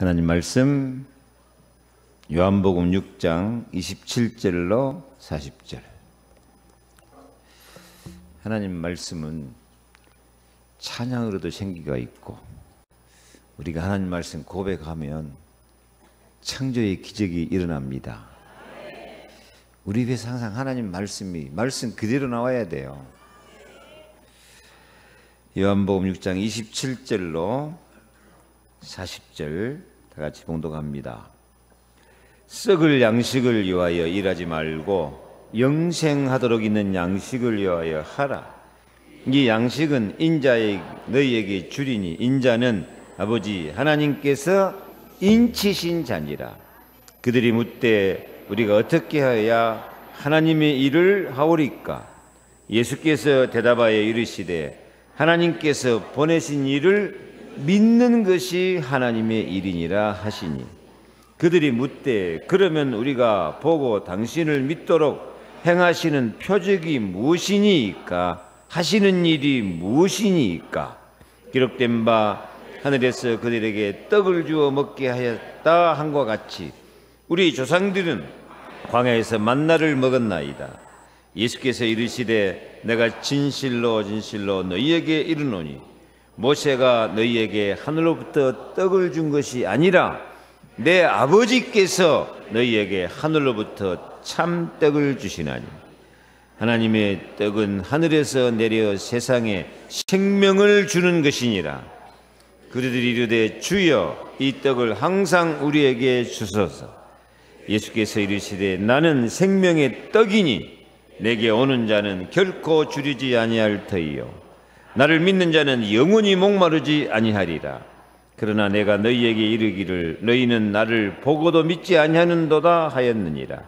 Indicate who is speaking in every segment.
Speaker 1: 하나님 말씀 요한복음 6장 27절로 40절. 하나님 말씀은 찬양으로도 생기가 있고 우리가 하나님 말씀 고백하면 창조의 기적이 일어납니다. 우리 입에서 항상 하나님 말씀 그대로 나와야 돼요. 요한복음 6장 27절로 40절 다 같이 봉독합니다. 썩을 양식을 위하여 일하지 말고 영생하도록 있는 양식을 위하여 하라. 이 양식은 인자의 너희에게 주리니 인자는 아버지 하나님께서 인치신 자니라. 그들이 묻되 우리가 어떻게 하여야 하나님의 일을 하오리까? 예수께서 대답하여 이르시되 하나님께서 보내신 일을 믿는 것이 하나님의 일이니라 하시니, 그들이 묻되 그러면 우리가 보고 당신을 믿도록 행하시는 표적이 무엇이니까? 하시는 일이 무엇이니까? 기록된 바 하늘에서 그들에게 떡을 주어 먹게 하였다 한과 같이 우리 조상들은 광야에서 만나를 먹었나이다. 예수께서 이르시되 내가 진실로 진실로 너희에게 이르노니 모세가 너희에게 하늘로부터 떡을 준 것이 아니라 내 아버지께서 너희에게 하늘로부터 참 떡을 주시나니, 하나님의 떡은 하늘에서 내려 세상에 생명을 주는 것이니라. 그들이 이르되 주여 이 떡을 항상 우리에게 주소서. 예수께서 이르시되 나는 생명의 떡이니 내게 오는 자는 결코 주리지 아니할 터이요 나를 믿는 자는 영원히 목마르지 아니하리라. 그러나 내가 너희에게 이르기를 너희는 나를 보고도 믿지 아니하는도다 하였느니라.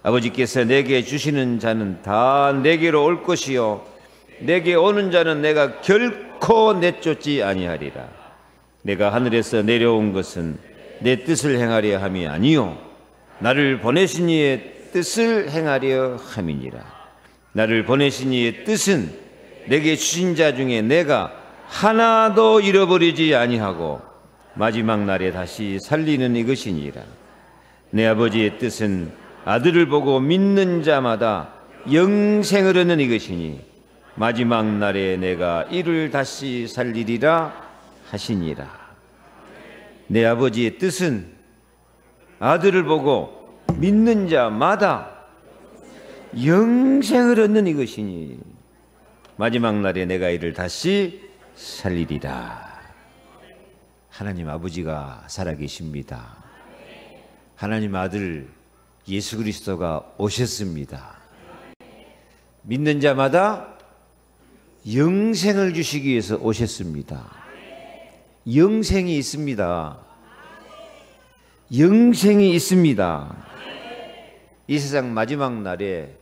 Speaker 1: 아버지께서 내게 주시는 자는 다 내게로 올 것이요 내게 오는 자는 내가 결코 내쫓지 아니하리라. 내가 하늘에서 내려온 것은 내 뜻을 행하려 함이 아니요 나를 보내신 이의 뜻을 행하려 함이니라. 나를 보내신 이의 뜻은 내게 주신 자 중에 내가 하나도 잃어버리지 아니하고 마지막 날에 다시 살리는 이것이니라. 내 아버지의 뜻은 아들을 보고 믿는 자마다 영생을 얻는 이것이니 마지막 날에 내가 이를 다시 살리리라 하시니라. 내 아버지의 뜻은 아들을 보고 믿는 자마다 영생을 얻는 이것이니 마지막 날에 내가 이를 다시 살리리라. 하나님 아버지가 살아계십니다. 하나님 아들 예수 그리스도가 오셨습니다. 믿는 자마다 영생을 주시기 위해서 오셨습니다. 영생이 있습니다. 영생이 있습니다. 이 세상 마지막 날에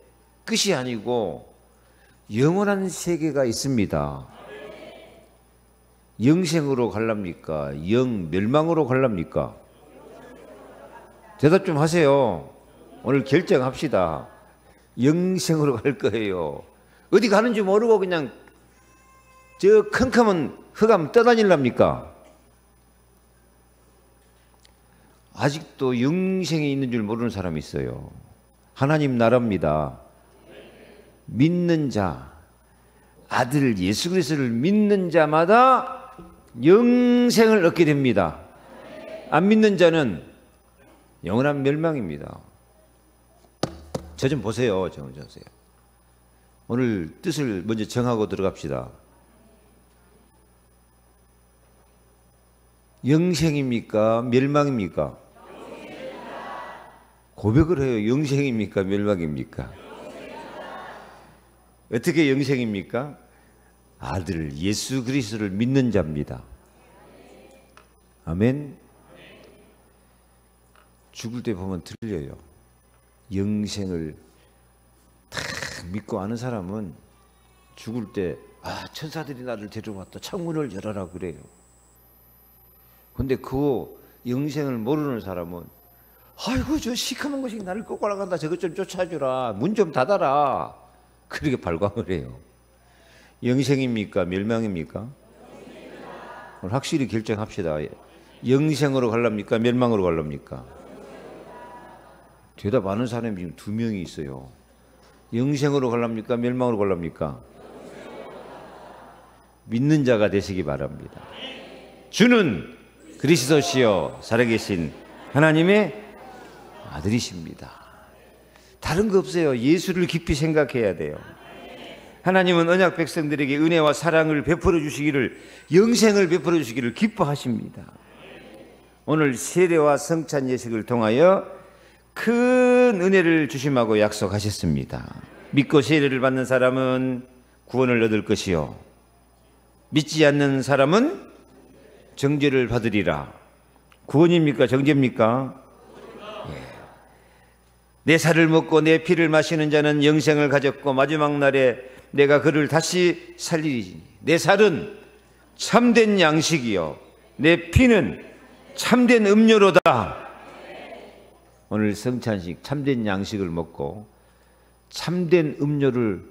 Speaker 1: 끝이 아니고 영원한 세계가 있습니다. 영생으로 갈랍니까? 영멸망으로 갈랍니까? 대답 좀 하세요. 오늘 결정합시다. 영생으로 갈 거예요. 어디 가는지 모르고 그냥 저 컴컴한 흑암 떠다닐랍니까? 아직도 영생이 있는 줄 모르는 사람이 있어요. 하나님 나라입니다. 믿는 자, 아들 예수 그리스도를 믿는 자마다 영생을 얻게 됩니다. 안 믿는 자는 영원한 멸망입니다. 저 좀 보세요. 오늘 뜻을 먼저 정하고 들어갑시다. 영생입니까? 멸망입니까? 고백을 해요. 영생입니까? 멸망입니까? 어떻게 영생입니까? 아들 예수 그리스도를 믿는 자입니다. 아멘. 죽을 때 보면 틀려요. 영생을 다 믿고 아는 사람은 죽을 때 천사들이 나를 데려왔다 창문을 열어라 그래요. 근데 그 영생을 모르는 사람은 아이고 저 시커먼 것이 나를 끌고 올라간다 저것 좀 쫓아주라 문 좀 닫아라 그렇게 발광을 해요. 영생입니까? 멸망입니까? 오늘 확실히 결정합시다. 영생으로 갈랍니까? 멸망으로 갈랍니까? 대답 안 하는 사람이 지금 2명이 있어요. 영생으로 갈랍니까? 멸망으로 갈랍니까? 믿는 자가 되시기 바랍니다. 주는 그리스도시요 살아계신 하나님의 아들이십니다. 다른 거 없어요. 예수를 깊이 생각해야 돼요. 하나님은 언약 백성들에게 은혜와 사랑을 베풀어 주시기를, 영생을 베풀어 주시기를 기뻐하십니다. 오늘 세례와 성찬 예식을 통하여 큰 은혜를 주심하고 약속하셨습니다. 믿고 세례를 받는 사람은 구원을 얻을 것이요, 믿지 않는 사람은 정죄를 받으리라. 구원입니까? 정죄입니까? 내 살을 먹고 내 피를 마시는 자는 영생을 가졌고 마지막 날에 내가 그를 다시 살리리니 내 살은 참된 양식이요 내 피는 참된 음료로다. 오늘 성찬식 참된 양식을 먹고 참된 음료를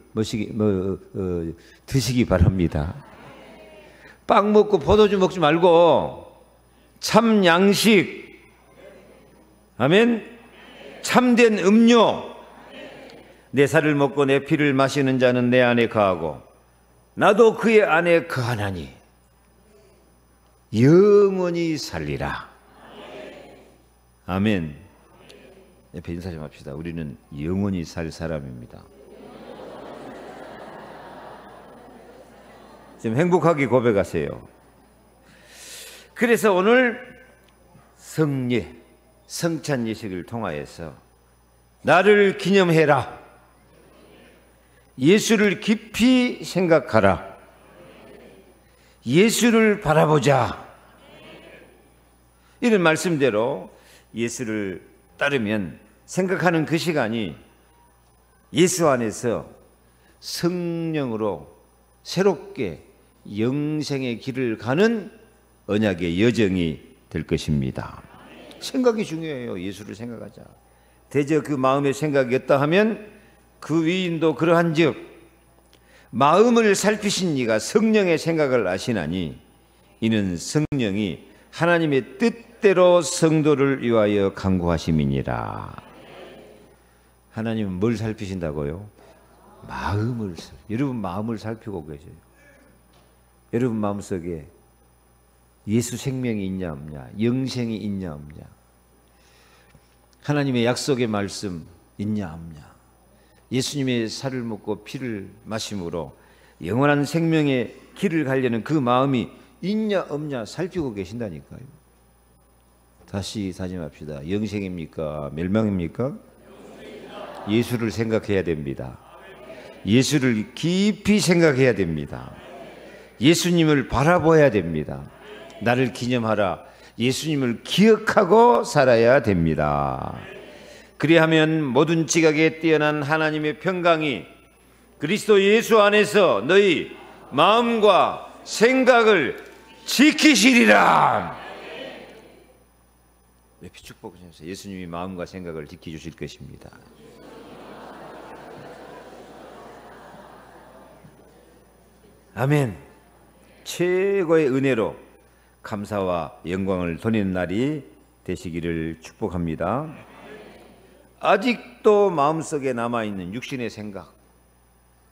Speaker 1: 드시기 바랍니다. 빵 먹고 포도주 먹지 말고 참 양식, 아멘, 참된 음료. 내 살을 먹고 내 피를 마시는 자는 내 안에 거하고 나도 그의 안에 거하나니 영원히 살리라. 아멘. 옆에 인사 좀 합시다. 우리는 영원히 살 사람입니다. 좀 행복하게 고백하세요. 그래서 오늘 성례, 성찬 예식을 통하여서 나를 기념해라, 예수를 깊이 생각하라, 예수를 바라보자, 이런 말씀대로 예수를 따르면 생각하는 그 시간이 예수 안에서 성령으로 새롭게 영생의 길을 가는 언약의 여정이 될 것입니다. 생각이 중요해요. 예수를 생각하자. 대저 그 마음의 생각이 없다 하면 그 위인도 그러한 즉 마음을 살피신 이가 성령의 생각을 아시나니 이는 성령이 하나님의 뜻대로 성도를 위하여 간구하심이니라. 하나님은 뭘 살피신다고요? 마음을. 여러분 마음을 살피고 계세요. 여러분 마음속에 예수 생명이 있냐 없냐, 영생이 있냐 없냐, 하나님의 약속의 말씀 있냐 없냐, 예수님의 살을 먹고 피를 마심으로 영원한 생명의 길을 가려는 그 마음이 있냐 없냐 살피고 계신다니까요. 다시 다짐합시다. 영생입니까? 멸망입니까? 예수를 생각해야 됩니다. 예수를 깊이 생각해야 됩니다. 예수님을 바라봐야 됩니다. 나를 기념하라. 예수님을 기억하고 살아야 됩니다. 그리하면 모든 지각에 뛰어난 하나님의 평강이 그리스도 예수 안에서 너희 마음과 생각을 지키시리라. 옆에 축복하셔서 예수님이 마음과 생각을 지켜주실 것입니다. 아멘. 최고의 은혜로 감사와 영광을 돌리는 날이 되시기를 축복합니다. 아직도 마음속에 남아있는 육신의 생각,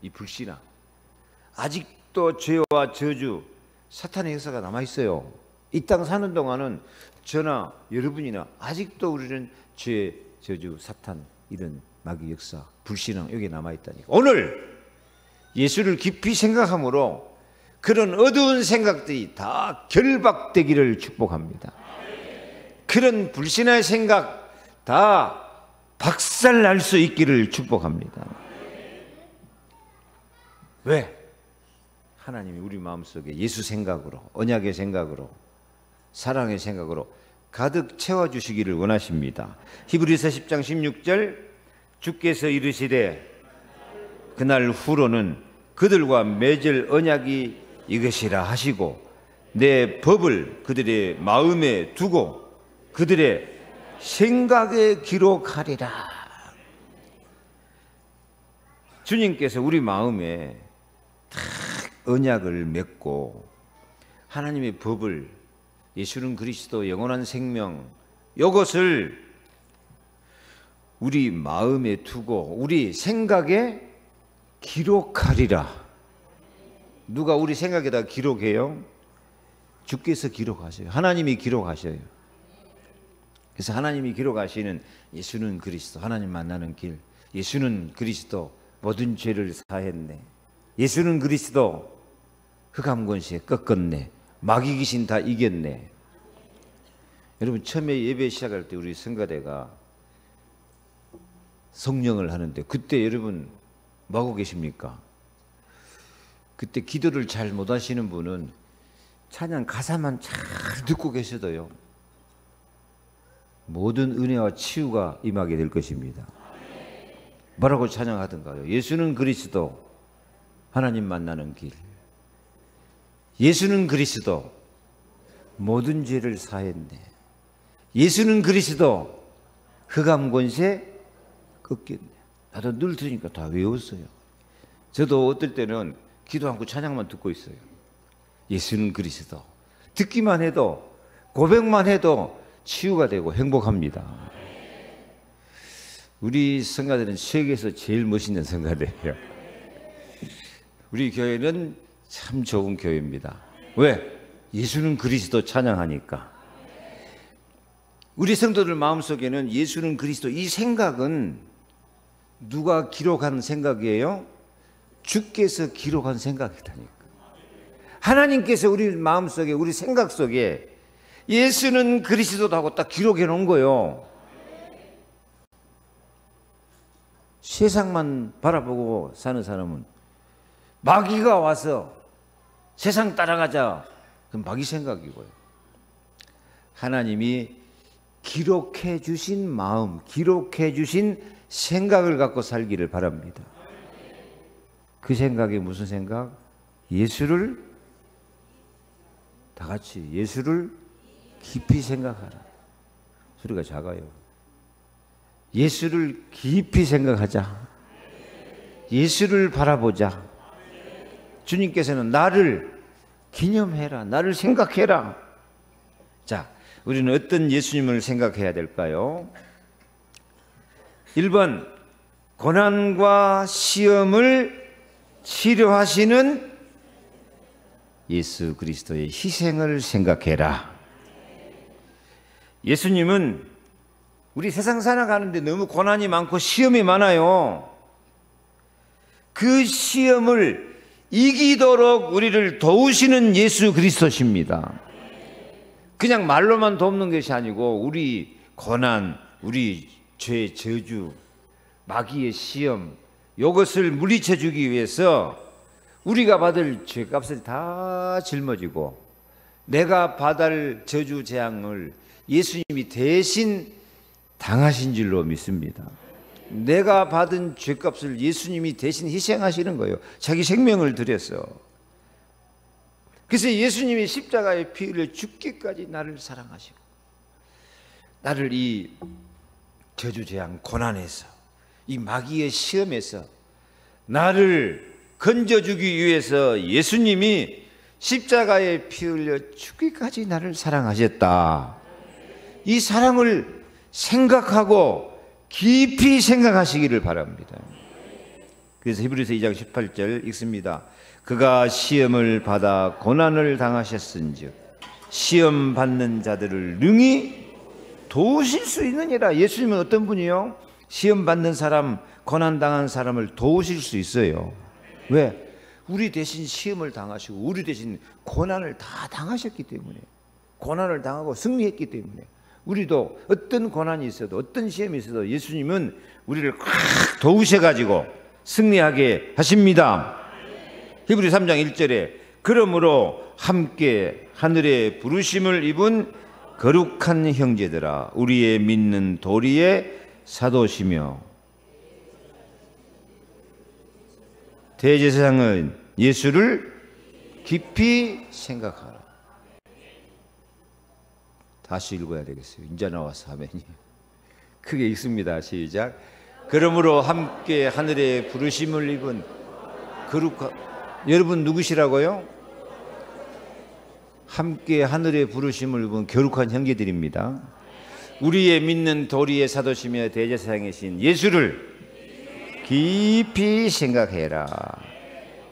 Speaker 1: 이 불신앙, 아직도 죄와 저주, 사탄의 역사가 남아있어요. 이 땅 사는 동안은 저나 여러분이나 아직도 우리는 죄, 저주, 사탄, 이런 마귀 역사, 불신앙 여기 남아있다니까. 오늘 예수를 깊이 생각함으로 그런 어두운 생각들이 다 결박되기를 축복합니다. 그런 불신의 생각 다 박살날 수 있기를 축복합니다. 왜? 하나님이 우리 마음속에 예수 생각으로, 언약의 생각으로, 사랑의 생각으로 가득 채워주시기를 원하십니다. 히브리서 10장 16절 주께서 이르시되 그날 후로는 그들과 맺을 언약이 이것이라 하시고 내 법을 그들의 마음에 두고 그들의 생각에 기록하리라. 주님께서 우리 마음에 딱 언약을 맺고 하나님의 법을 예수는 그리스도 영원한 생명, 이것을 우리 마음에 두고 우리 생각에 기록하리라. 누가 우리 생각에다 기록해요? 주께서 기록하셔요. 하나님이 기록하셔요. 그래서 하나님이 기록하시는 예수는 그리스도, 하나님 만나는 길, 예수는 그리스도 모든 죄를 사했네, 예수는 그리스도 흑암권세 꺾었네, 마귀 귀신 다 이겼네. 여러분, 처음에 예배 시작할 때 우리 성가대가 성령을 하는데 그때 여러분 뭐하고 계십니까? 그때 기도를 잘 못하시는 분은 찬양 가사만 잘 듣고 계셔도요, 모든 은혜와 치유가 임하게 될 것입니다. 뭐라고 찬양하던가요? 예수는 그리스도, 하나님 만나는 길, 예수는 그리스도 모든 죄를 사했네, 예수는 그리스도 흑암 권세 꺾였네. 나도 늘 들으니까 다 외웠어요. 저도 어떨 때는 기도 않고 찬양만 듣고 있어요. 예수는 그리스도 듣기만 해도, 고백만 해도 치유가 되고 행복합니다. 우리 성가대는 세계에서 제일 멋있는 성가대예요. 우리 교회는 참 좋은 교회입니다. 왜? 예수는 그리스도 찬양하니까. 우리 성도들 마음속에는 예수는 그리스도, 이 생각은 누가 기록한 생각이에요? 주께서 기록한 생각이다니까. 하나님께서 우리 마음속에, 우리 생각 속에 예수는 그리스도다 하고 딱 기록해 놓은 거예요. 세상만 바라보고 사는 사람은 마귀가 와서 세상 따라가자, 그건 마귀 생각이고요. 하나님이 기록해 주신 마음, 기록해 주신 생각을 갖고 살기를 바랍니다. 그 생각이 무슨 생각? 예수를, 다 같이 예수를 깊이 생각하라. 소리가 작아요. 예수를 깊이 생각하자. 예수를 바라보자. 주님께서는 나를 기념해라, 나를 생각해라. 자, 우리는 어떤 예수님을 생각해야 될까요? 1번, 고난과 시험을 치료하시는 예수 그리스도의 희생을 생각해라. 예수님은 우리 세상 살아가는데 너무 고난이 많고 시험이 많아요. 그 시험을 이기도록 우리를 도우시는 예수 그리스도십니다. 그냥 말로만 돕는 것이 아니고 우리 고난, 우리 죄, 저주, 마귀의 시험, 이것을 물리쳐 주기 위해서 우리가 받을 죄값을 다 짊어지고 내가 받을 저주 재앙을 예수님이 대신 당하신 줄로 믿습니다. 내가 받은 죄값을 예수님이 대신 희생하시는 거예요. 자기 생명을 들여서. 그래서 예수님이 십자가에 피 흘려 죽기까지 나를 사랑하시고 나를 이 저주 재앙 고난에서, 이 마귀의 시험에서 나를 건져주기 위해서 예수님이 십자가에 피 흘려 죽기까지 나를 사랑하셨다. 이 사랑을 생각하고 깊이 생각하시기를 바랍니다. 그래서 히브리서 2장 18절 읽습니다. 그가 시험을 받아 고난을 당하셨은즉 시험 받는 자들을 능히 도우실 수 있느니라. 예수님은 어떤 분이요? 시험 받는 사람, 고난 당한 사람을 도우실 수 있어요. 왜? 우리 대신 시험을 당하시고 우리 대신 고난을 다 당하셨기 때문에, 고난을 당하고 승리했기 때문에 우리도 어떤 고난이 있어도 어떤 시험이 있어도 예수님은 우리를 꽉 도우셔가지고 승리하게 하십니다. 히브리 3장 1절에 그러므로 함께 하늘의 부르심을 입은 거룩한 형제들아, 우리의 믿는 도리의 사도시며 대제사장은 예수를 깊이 생각하라. 다시 읽어야 되겠어요. 이제 나와서 하면이 크게 읽습니다. 시작. 그러므로 함께 하늘의 부르심을 입은 거룩한, 여러분 누구시라고요? 함께 하늘의 부르심을 본 거룩한 형제들입니다. 우리의 믿는 도리의 사도시며 대제사장이신 예수를 깊이 생각해라.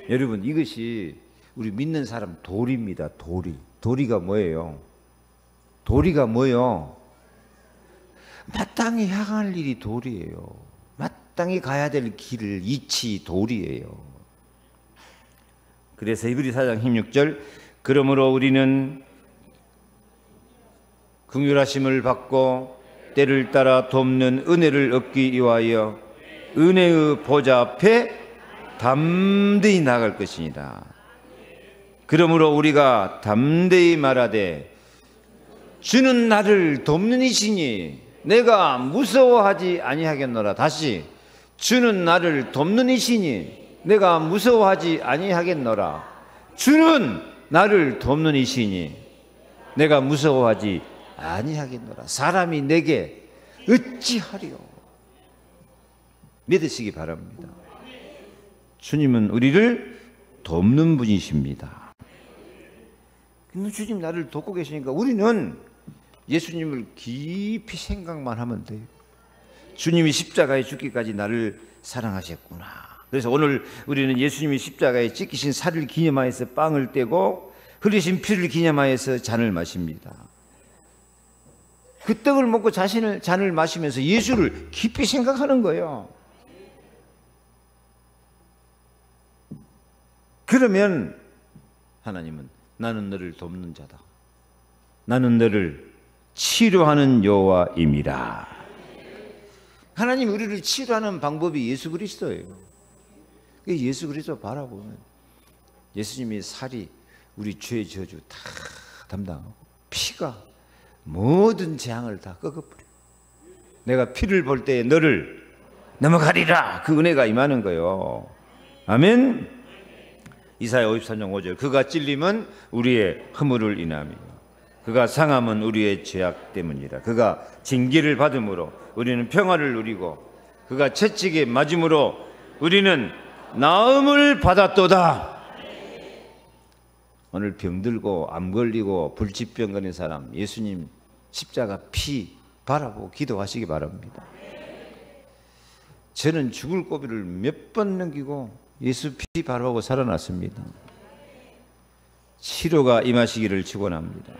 Speaker 1: 여러분, 이것이 우리 믿는 사람 도리입니다. 도리가 뭐예요? 도리가 뭐요? 마땅히 향할 일이 도리예요. 마땅히 가야 될 길을 이치 도리예요. 그래서 히브리 4장 16절, 그러므로 우리는 긍휼하심을 받고 때를 따라 돕는 은혜를 얻기 위하여 은혜의 보좌 앞에 담대히 나아갈 것이니라. 그러므로 우리가 담대히 말하되 주는 나를 돕는 이시니 내가 무서워하지 아니하겠노라. 다시, 주는 나를 돕는 이시니 내가 무서워하지 아니하겠노라. 주는 나를 돕는 이시니 내가 무서워하지 아니하겠노라. 사람이 내게 어찌하리요? 믿으시기 바랍니다. 주님은 우리를 돕는 분이십니다. 근데 주님 나를 돕고 계시니까 우리는 예수님을 깊이 생각만 하면 돼요. 주님이 십자가에 죽기까지 나를 사랑하셨구나. 그래서 오늘 우리는 예수님이 십자가에 찢기신 살을 기념하여서 빵을 떼고 흘리신 피를 기념하여서 잔을 마십니다. 그 떡을 먹고 잔을 마시면서 예수를 깊이 생각하는 거예요. 그러면 하나님은 나는 너를 돕는 자다. 나는 너를 치료하는 여호와임이라. 하나님 우리를 치료하는 방법이 예수 그리스도예요. 예수 그리스도 바라보면 예수님이 살이 우리 죄의 저주 다 담당하고 피가 모든 재앙을 다 꺾어버려. 내가 피를 볼 때에 너를 넘어가리라. 그 은혜가 임하는 거예요. 아멘. 이사야 53장 5절, 그가 찔림은 우리의 허물을 인함이요 그가 상함은 우리의 죄악 때문이라. 그가 징계를 받음으로 우리는 평화를 누리고 그가 채찍에 맞음으로 우리는 나음을 받았도다. 오늘 병들고 암 걸리고 불치병 걸린 사람 예수님 십자가 피 바라보고 기도하시기 바랍니다. 저는 죽을 고비를 몇 번 넘기고 예수 피 바라보고 살아났습니다. 치료가 임하시기를 축원합니다.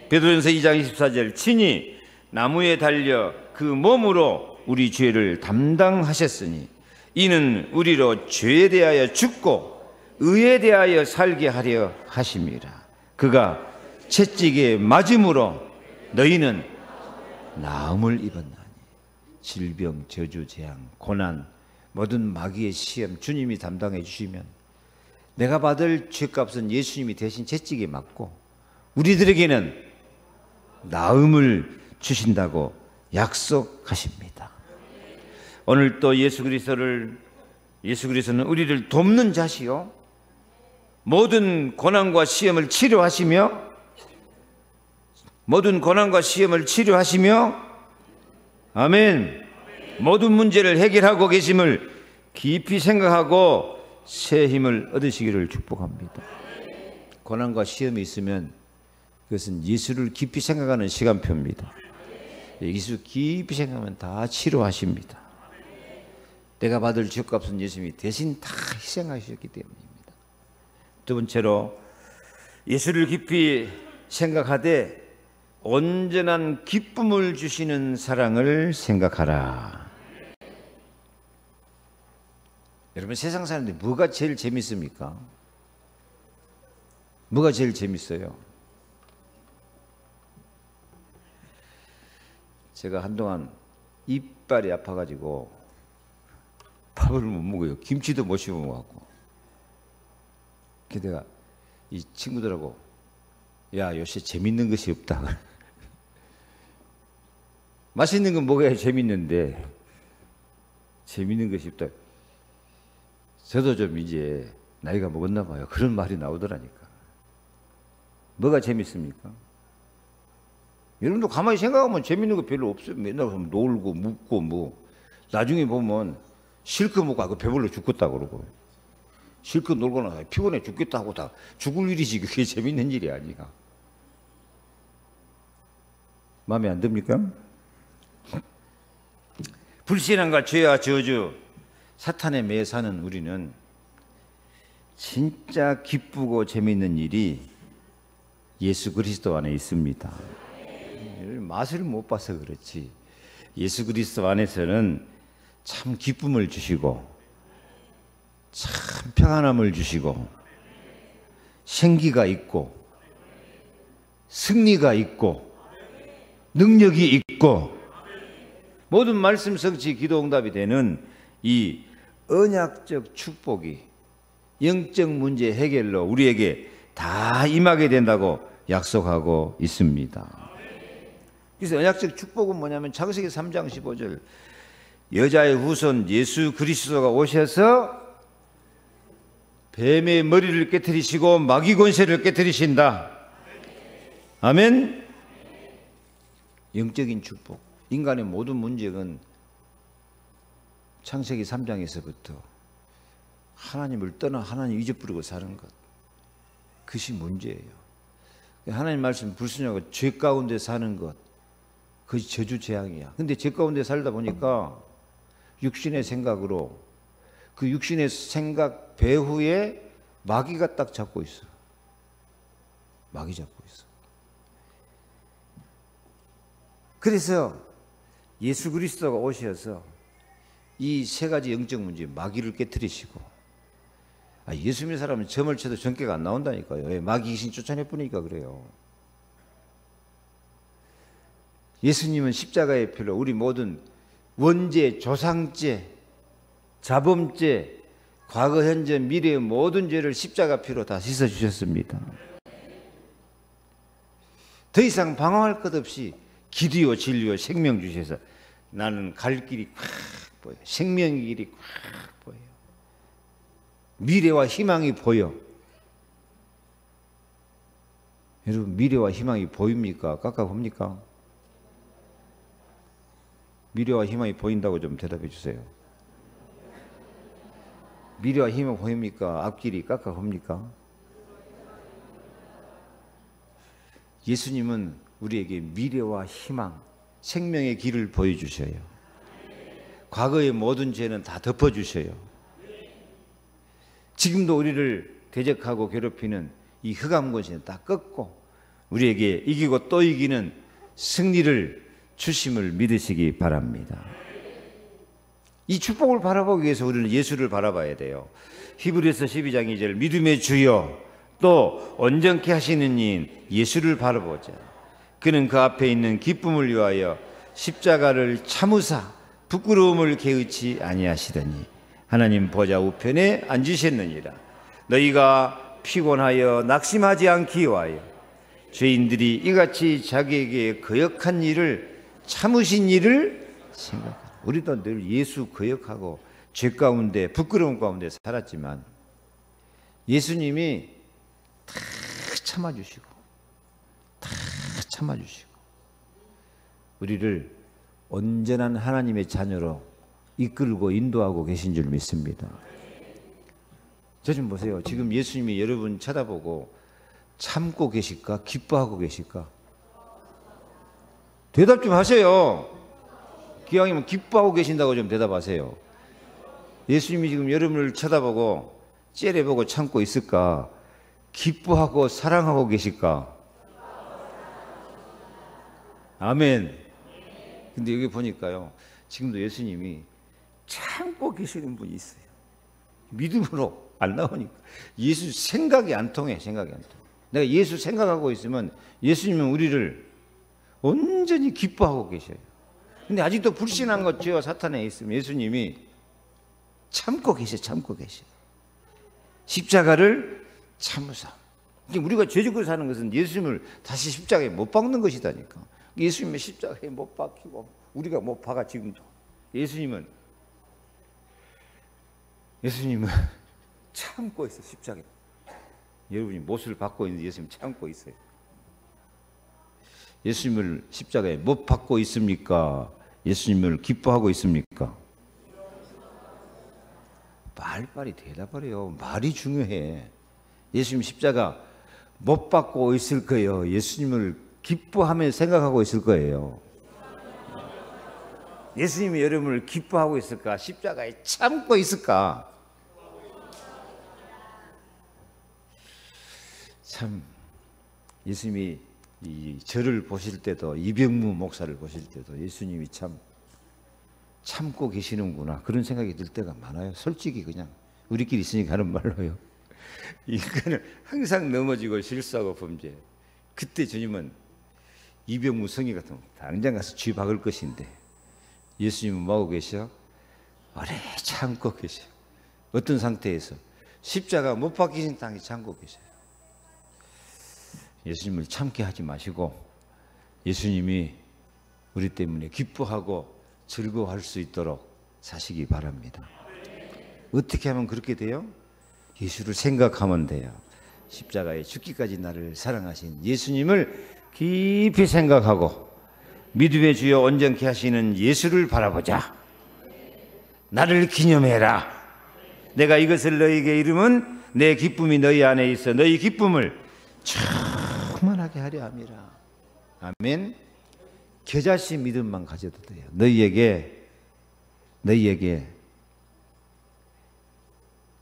Speaker 1: 베드로전서 2장 24절, 친히 나무에 달려 그 몸으로 우리 죄를 담당하셨으니 이는 우리로 죄에 대하여 죽고 의에 대하여 살게 하려 하심이라. 그가 채찍에 맞음으로 너희는 나음을 입었나니. 질병, 저주, 재앙, 고난, 모든 마귀의 시험 주님이 담당해 주시면 내가 받을 죄값은 예수님이 대신 채찍에 맞고 우리들에게는 나음을 주신다고 약속하십니다. 오늘 또 예수 그리스도는 우리를 돕는 자시요 모든 고난과 시험을 치료하시며 아멘. 모든 문제를 해결하고 계심을 깊이 생각하고 새 힘을 얻으시기를 축복합니다. 고난과 시험이 있으면 그것은 예수를 깊이 생각하는 시간표입니다. 예수 깊이 생각하면 다 치료하십니다. 내가 받을 죄값은 예수님이 대신 다 희생하셨기 때문입니다. 두 번째로 예수를 깊이 생각하되 온전한 기쁨을 주시는 사랑을 생각하라. 여러분 세상 사는데 뭐가 제일 재밌습니까? 뭐가 제일 재밌어요? 제가 한동안 이빨이 아파가지고 밥을 못 먹어요. 김치도 못 씹어 먹었고. 그래서 내가 이 친구들하고 야 요새 재밌는 것이 없다. 맛있는 건 먹어야 재밌는데 재밌는 것이 없다. 저도 좀 이제 나이가 먹었나 봐요. 그런 말이 나오더라니까. 뭐가 재밌습니까? 여러분도 가만히 생각하면 재밌는 거 별로 없어요. 맨날 놀고 묵고 뭐 나중에 보면 실컷 먹고 그 배불러 죽겠다 그러고 실컷 놀고 나서 피곤해 죽겠다 하고 다 죽을 일이지 그게 재밌는 일이 아니야. 마음에 안 듭니까? 불신앙과 죄와 저주, 사탄에 매여 사는 우리는 진짜 기쁘고 재미있는 일이 예수 그리스도 안에 있습니다. 맛을 못 봐서 그렇지, 예수 그리스도 안에서는 참 기쁨을 주시고 참 평안함을 주시고 생기가 있고 승리가 있고 능력이 있고 모든 말씀 성취 기도 응답이 되는 이 언약적 축복이 영적 문제 해결로 우리에게 다 임하게 된다고 약속하고 있습니다. 그래서 언약적 축복은 뭐냐면 창세기 3장 15절, 여자의 후손 예수 그리스도가 오셔서 뱀의 머리를 깨뜨리시고 마귀 권세를 깨뜨리신다. 아멘. 영적인 축복. 인간의 모든 문제는 창세기 3장에서부터 하나님을 떠나 하나님 잊어버리고 사는 것, 그것이 문제예요. 하나님 말씀 불순종하고 죄 가운데 사는 것, 그것이 저주 재앙이야. 근데 죄 가운데 살다 보니까 육신의 생각으로 그 육신의 생각 배후에 마귀가 딱 잡고 있어. 마귀 잡고 있어. 그래서 예수 그리스도가 오셔서 이 세 가지 영적 문제, 마귀를 깨뜨리시고, 예수 믿는 사람은 점을 쳐도 전개가 안 나온다니까요. 왜? 마귀 귀신 쫓아내보니까 그래요. 예수님은 십자가의 피로 우리 모든 원죄, 조상죄, 자범죄, 과거, 현재, 미래의 모든 죄를 십자가 피로 다 씻어주셨습니다. 더 이상 방황할 것 없이 길이요 진리요 생명 주셔서 나는 갈 길이 꽉 보여. 생명의 길이 꽉 보여. 미래와 희망이 보여. 여러분, 미래와 희망이 보입니까? 깜깜합니까? 미래와 희망이 보인다고 좀 대답해 주세요. 미래와 희망이 보입니까? 앞길이 깜깜합니까? 예수님은 우리에게 미래와 희망, 생명의 길을 보여주셔요. 과거의 모든 죄는 다 덮어주셔요. 지금도 우리를 대적하고 괴롭히는 이 흑암 권세는 다 꺾고 우리에게 이기고 또 이기는 승리를 주심을 믿으시기 바랍니다. 이 축복을 바라보기 위해서 우리는 예수를 바라봐야 돼요. 히브리서 12장 2절, 믿음의 주여 또 온전케 하시는 이인 예수를 바라보자. 그는 그 앞에 있는 기쁨을 위하여 십자가를 참으사 부끄러움을 개의치 아니하시더니 하나님 보좌 우편에 앉으셨느니라. 너희가 피곤하여 낙심하지 않기 위하여 죄인들이 이같이 자기에게 거역한 일을 참으신 일을 생각하라. 우리도 늘 예수 거역하고 죄 가운데 부끄러움 가운데 살았지만 예수님이 다 참아주시고 다 참아주시고 우리를 온전한 하나님의 자녀로 이끌고 인도하고 계신 줄 믿습니다. 저 좀 보세요. 지금 예수님이 여러분 쳐다보고 참고 계실까? 기뻐하고 계실까? 대답 좀 하세요. 기왕이면 기뻐하고 계신다고 좀 대답하세요. 예수님이 지금 여러분을 쳐다보고 째려보고 참고 있을까? 기뻐하고 사랑하고 계실까? 아멘. 근데 여기 보니까요, 지금도 예수님이 참고 계시는 분이 있어요. 믿음으로 안 나오니까. 예수 생각이 안 통해. 생각이 안 통해. 내가 예수 생각하고 있으면 예수님은 우리를 온전히 기뻐하고 계셔요. 근데 아직도 불신한 것, 죄와 사탄에 있으면 예수님이 참고 계셔. 참고 계셔. 십자가를 참으사. 우리가 죄짓고 사는 것은 예수님을 다시 십자가에 못 박는 것이다니까. 예수님의 십자가에 못 박히고 우리가 못 박아. 지금도 예수님은 참고 있어. 십자가에. 여러분이 못을 받고 있는데 예수님 참고 있어요. 예수님을 십자가에 못 박고 있습니까? 예수님을 기뻐하고 있습니까? 빨리빨리 대답을 해요. 말이 중요해. 예수님 십자가 못 박고 있을 거예요? 예수님을 기뻐하며 생각하고 있을 거예요. 예수님이 여러분을 기뻐하고 있을까? 십자가에 참고 있을까? 참 예수님이 이 저를 보실 때도, 이병무 목사를 보실 때도 예수님이 참 참고 계시는구나 그런 생각이 들 때가 많아요. 솔직히 그냥 우리끼리 있으니까 하는 말로요. 인간은 항상 넘어지고 실수하고 범죄. 그때 주님은 이병무 성의 같은 거 당장 가서 쥐 박을 것인데 예수님은 뭐하고 계셔? 오래 참고 계셔. 어떤 상태에서? 십자가 못 박히신 땅에 참고 계셔요. 예수님을 참게 하지 마시고 예수님이 우리 때문에 기뻐하고 즐거워할 수 있도록 사시기 바랍니다. 어떻게 하면 그렇게 돼요? 예수를 생각하면 돼요. 십자가에 죽기까지 나를 사랑하신 예수님을 깊이 생각하고 믿음의 주여 온전케 하시는 예수를 바라보자. 나를 기념해라. 내가 이것을 너희에게 이름은 내 기쁨이 너희 안에 있어 너희 기쁨을 충만하게 하려 함이라. 아멘. 겨자씨 믿음만 가져도 돼요. 너희에게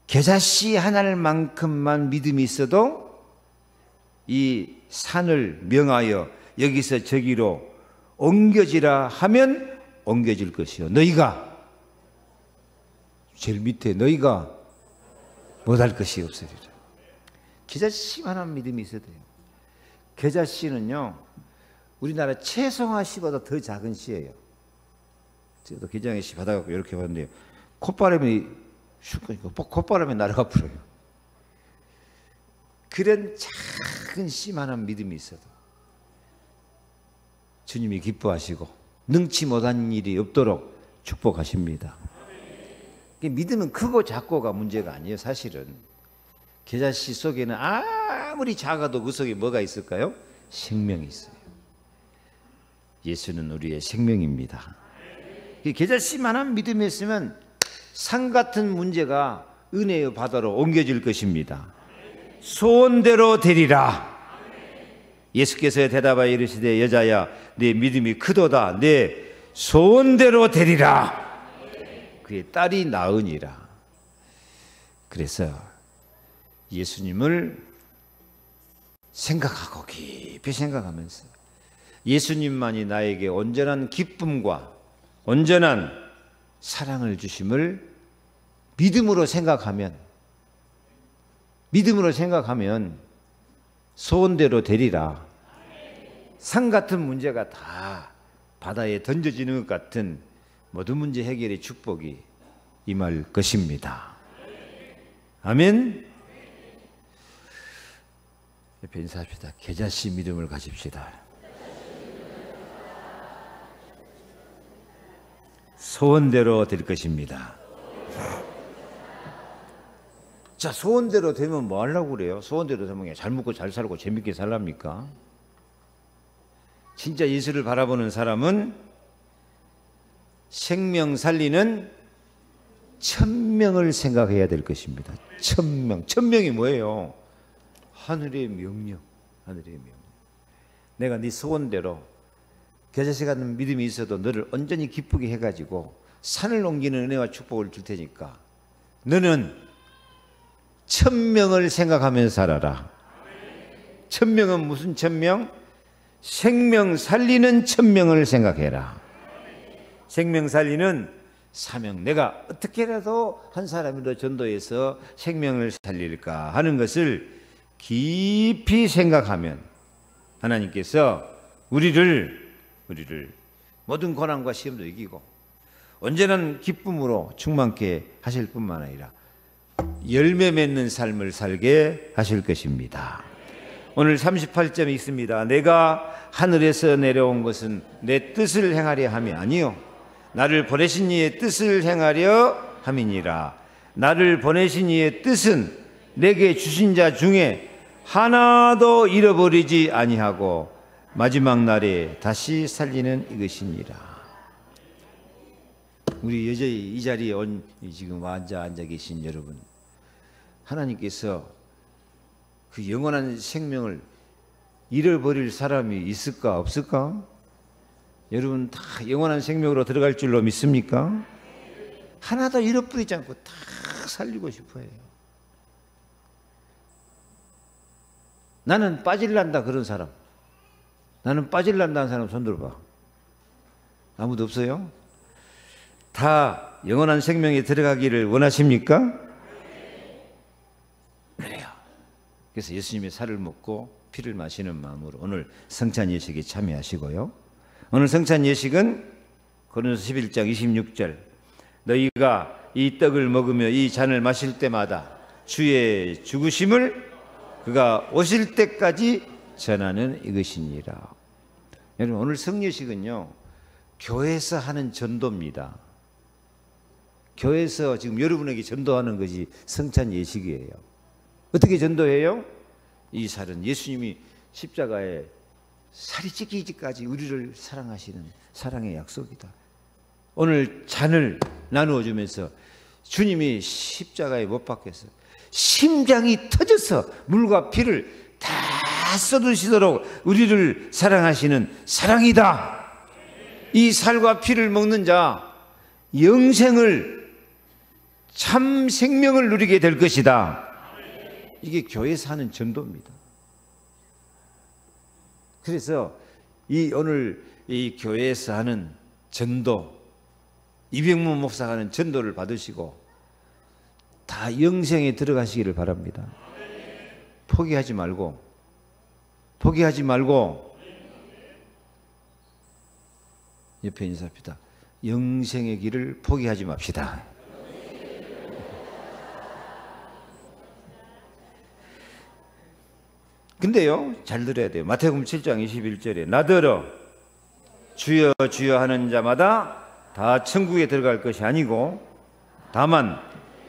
Speaker 1: 겨자씨 하나만큼만 믿음이 있어도 이 산을 명하여 여기서 저기로 옮겨지라 하면 옮겨질 것이요. 너희가 제일 밑에 너희가 못할 것이 없으리라. 겨자씨만한 믿음이 있어야 돼요. 겨자씨는요 우리나라 채송화 씨보다 더 작은 씨예요. 저도 기장의 씨 받아갖고 이렇게 봤는데요. 콧바람이 콧바람에 날아가 버려요. 그런 작은 씨만한 믿음이 있어도 주님이 기뻐하시고 능치 못한 일이 없도록 축복하십니다. 믿음은 크고 작고가 문제가 아니에요. 사실은 겨자씨 속에는 아무리 작아도 그 속에 뭐가 있을까요? 생명이 있어요. 예수는 우리의 생명입니다. 겨자씨만한 믿음이 있으면 산 같은 문제가 은혜의 바다로 옮겨질 것입니다. 소원대로 되리라. 예수께서 대답하여 이르시되 여자야 네 믿음이 크도다. 내 소원대로 되리라. 그의 딸이 나으니라. 그래서 예수님을 생각하고 깊이 생각하면서 예수님만이 나에게 온전한 기쁨과 온전한 사랑을 주심을 믿음으로 생각하면 소원대로 되리라. 산 같은 문제가 다 바다에 던져지는 것 같은 모든 문제 해결의 축복이 임할 것입니다. 아멘. 옆에 인사합시다. 겨자씨 믿음을 가집시다. 소원대로 될 것입니다. 자, 소원대로 되면 뭐 하려고 그래요? 소원대로 되면 잘 먹고 잘 살고 재밌게 살랍니까? 진짜 예수를 바라보는 사람은 생명 살리는 천명을 생각해야 될 것입니다. 천명. 천명이 뭐예요? 하늘의 명령. 하늘의 명령. 내가 네 소원대로 겨자씨 같은 믿음이 있어도 너를 온전히 기쁘게 해가지고 산을 옮기는 은혜와 축복을 줄 테니까 너는 천명을 생각하면서 살아라. 천명은 무슨 천명? 생명 살리는 천명을 생각해라. 생명 살리는 사명. 내가 어떻게라도 한 사람이라도 전도해서 생명을 살릴까 하는 것을 깊이 생각하면 하나님께서 우리를 모든 고난과 시험도 이기고 온전한 기쁨으로 충만케 하실 뿐만 아니라 열매 맺는 삶을 살게 하실 것입니다. 오늘 38점이 있습니다. 내가 하늘에서 내려온 것은 내 뜻을 행하려 함이 아니요 나를 보내신 이의 뜻을 행하려 함이니라. 나를 보내신 이의 뜻은 내게 주신 자 중에 하나도 잃어버리지 아니하고 마지막 날에 다시 살리는 이것이니라. 우리 여전히 이 자리에 지금 앉아 계신 여러분, 하나님께서 그 영원한 생명을 잃어버릴 사람이 있을까 없을까? 여러분 다 영원한 생명으로 들어갈 줄로 믿습니까? 하나도 잃어버리지 않고 다 살리고 싶어요. 나는 빠질란다 그런 사람, 나는 빠질란다는 사람 손 들어봐. 아무도 없어요? 다 영원한 생명에 들어가기를 원하십니까? 그래요. 그래서 예수님의 살을 먹고 피를 마시는 마음으로 오늘 성찬 예식에 참여하시고요. 오늘 성찬 예식은 고린도서 11장 26절, 너희가 이 떡을 먹으며 이 잔을 마실 때마다 주의 죽으심을 그가 오실 때까지 전하는 이것이니라. 여러분 오늘 성례식은요 교회에서 하는 전도입니다. 교회에서 지금 여러분에게 전도하는 것이 성찬 예식이에요. 어떻게 전도해요? 이 살은 예수님이 십자가에 살이 찢기기까지 우리를 사랑하시는 사랑의 약속이다. 오늘 잔을 나누어 주면서 주님이 십자가에 못 박혀서 심장이 터져서 물과 피를 다 쏟으시도록 우리를 사랑하시는 사랑이다. 이 살과 피를 먹는 자 영생을, 참 생명을 누리게 될 것이다. 이게 교회에서 하는 전도입니다. 그래서 오늘 이 교회에서 하는 전도, 이병문 목사가 하는 전도를 받으시고 다 영생에 들어가시기를 바랍니다. 포기하지 말고 옆에 인사합시다. 영생의 길을 포기하지 맙시다. 근데요 잘 들어야 돼요. 마태복음 7장 21절에 나더러 주여 주여 하는 자마다 다 천국에 들어갈 것이 아니고 다만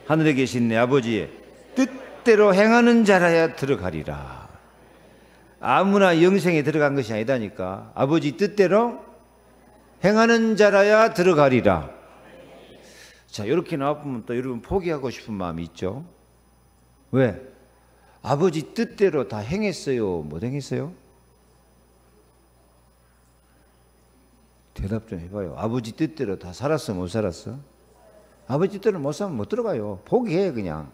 Speaker 1: 하늘에 계신 내 아버지의 뜻대로 행하는 자라야 들어가리라. 아무나 영생에 들어간 것이 아니다니까. 아버지 뜻대로 행하는 자라야 들어가리라. 자, 이렇게 나와보면 또 여러분 포기하고 싶은 마음이 있죠. 왜? 아버지 뜻대로 다 행했어요? 못 행했어요? 대답 좀 해봐요. 아버지 뜻대로 다 살았어? 못 살았어? 아버지 뜻대로 못 살면 못 들어가요. 포기해 그냥.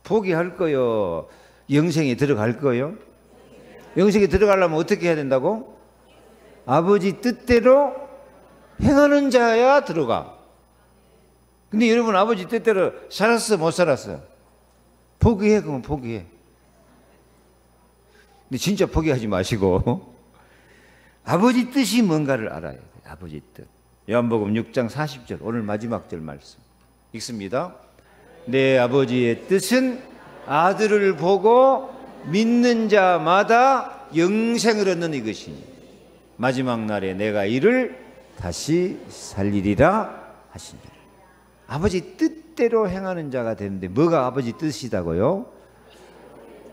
Speaker 1: 포기할 거요? 영생에 들어갈 거요? 영생에 들어가려면 어떻게 해야 된다고? 아버지 뜻대로 행하는 자야 들어가. 근데 여러분 아버지 뜻대로 살았어? 못 살았어? 포기해. 그러면 포기해. 근데 진짜 포기하지 마시고 아버지 뜻이 뭔가를 알아야 돼요. 아버지 뜻. 요한복음 6장 40절 오늘 마지막 절 말씀 읽습니다. 내 아버지의 뜻은 아들을 보고 믿는 자마다 영생을 얻는 이것이니 마지막 날에 내가 이를 다시 살리리라 하시니라. 아버지 뜻대로 행하는 자가 되는데 뭐가 아버지 뜻이다고요?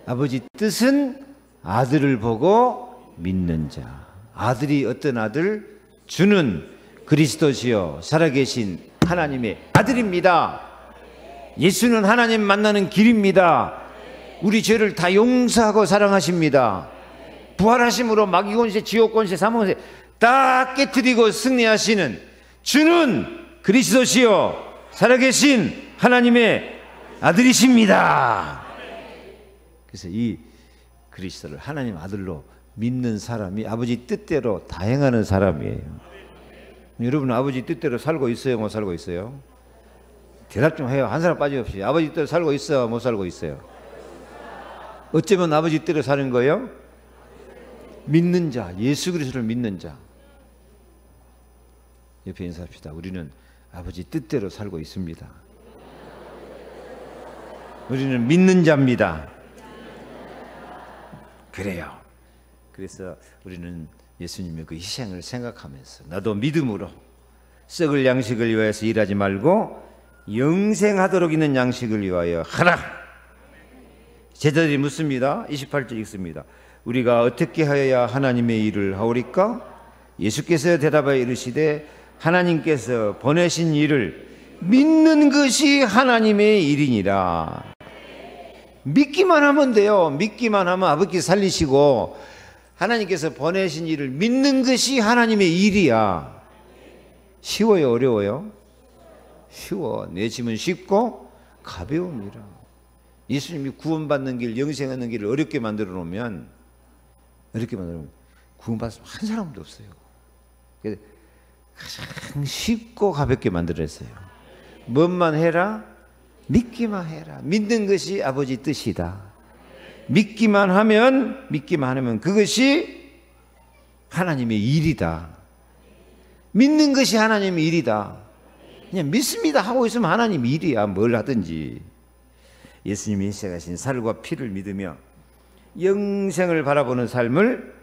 Speaker 1: 아버지 뜻은 아들을 보고 믿는 자. 아들이 어떤 아들? 주는 그리스도시요 살아계신 하나님의 아들입니다. 예수는 하나님 만나는 길입니다. 우리 죄를 다 용서하고 사랑하십니다. 부활하심으로 마귀권세, 지옥권세, 사망권세 다 깨트리고 승리하시는 주는 그리스도시요 살아계신 하나님의 아들이십니다. 그래서 이 그리스도를 하나님 아들로 믿는 사람이 아버지 뜻대로 다 행하는 사람이에요. 여러분 아버지 뜻대로 살고 있어요? 못 살고 있어요? 대답 좀 해요. 한 사람 빠짐없이. 아버지 뜻대로 살고 있어? 못 살고 있어요? 어쩌면 아버지 뜻대로 사는 거예요? 믿는 자, 예수 그리스도를 믿는 자. 옆에 인사합시다. 우리는 아버지 뜻대로 살고 있습니다. 우리는 믿는 자입니다. 그래요. 그래서 우리는 예수님의 그 희생을 생각하면서 나도 믿음으로 썩을 양식을 위하여서 일하지 말고 영생하도록 있는 양식을 위하여 하라. 제자들이 묻습니다. 28절 읽습니다. 우리가 어떻게 하여야 하나님의 일을 하오리까? 예수께서 대답하여 이르시되 하나님께서 보내신 일을 믿는 것이 하나님의 일이니라. 믿기만 하면 돼요. 믿기만 하면 아버지 살리시고, 하나님께서 보내신 일을 믿는 것이 하나님의 일이야. 쉬워요, 어려워요? 쉬워. 내 짐은 쉽고 가벼움이라. 예수님이 구원받는 길, 영생하는 길을 어렵게 만들어 놓으면 구원받을 한 사람도 없어요. 가장 쉽고 가볍게 만들었어요. 뭔만 해라? 믿기만 해라. 믿는 것이 아버지 뜻이다. 믿기만 하면 그것이 하나님의 일이다. 믿는 것이 하나님의 일이다. 그냥 믿습니다 하고 있으면 하나님 일이야. 뭘 하든지. 예수님이 시작하신 살과 피를 믿으며 영생을 바라보는 삶을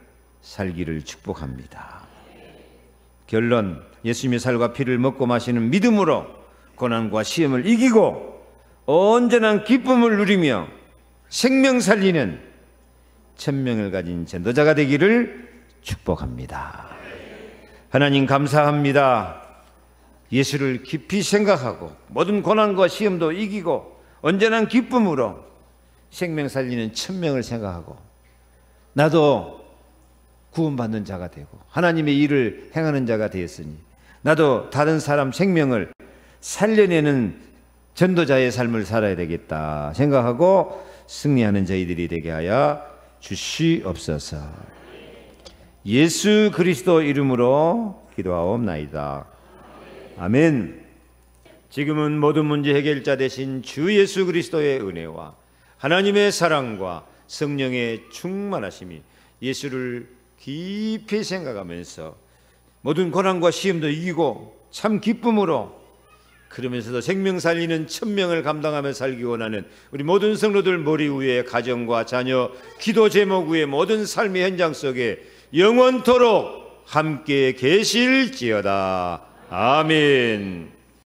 Speaker 1: 살기를 축복합니다. 결론, 예수님의 살과 피를 먹고 마시는 믿음으로 고난과 시험을 이기고 온전한 기쁨을 누리며 생명 살리는 천명을 가진 전도자가 되기를 축복합니다. 하나님 감사합니다. 예수를 깊이 생각하고 모든 고난과 시험도 이기고 온전한 기쁨으로 생명 살리는 천명을 생각하고 나도 구원받는 자가 되고 하나님의 일을 행하는 자가 되었으니 나도 다른 사람 생명을 살려내는 전도자의 삶을 살아야 되겠다 생각하고 승리하는 저희들이 되게 하여 주시옵소서. 예수 그리스도 이름으로 기도하옵나이다. 아멘. 지금은 모든 문제 해결자 되신 주 예수 그리스도의 은혜와 하나님의 사랑과 성령의 충만하심이 예수를 깊이 생각하면서 모든 고난과 시험도 이기고 참 기쁨으로 그러면서도 생명 살리는 천명을 감당하며 살기 원하는 우리 모든 성도들 머리 위에 가정과 자녀, 기도 제목 위에 모든 삶의 현장 속에 영원토록 함께 계실지어다. 아멘.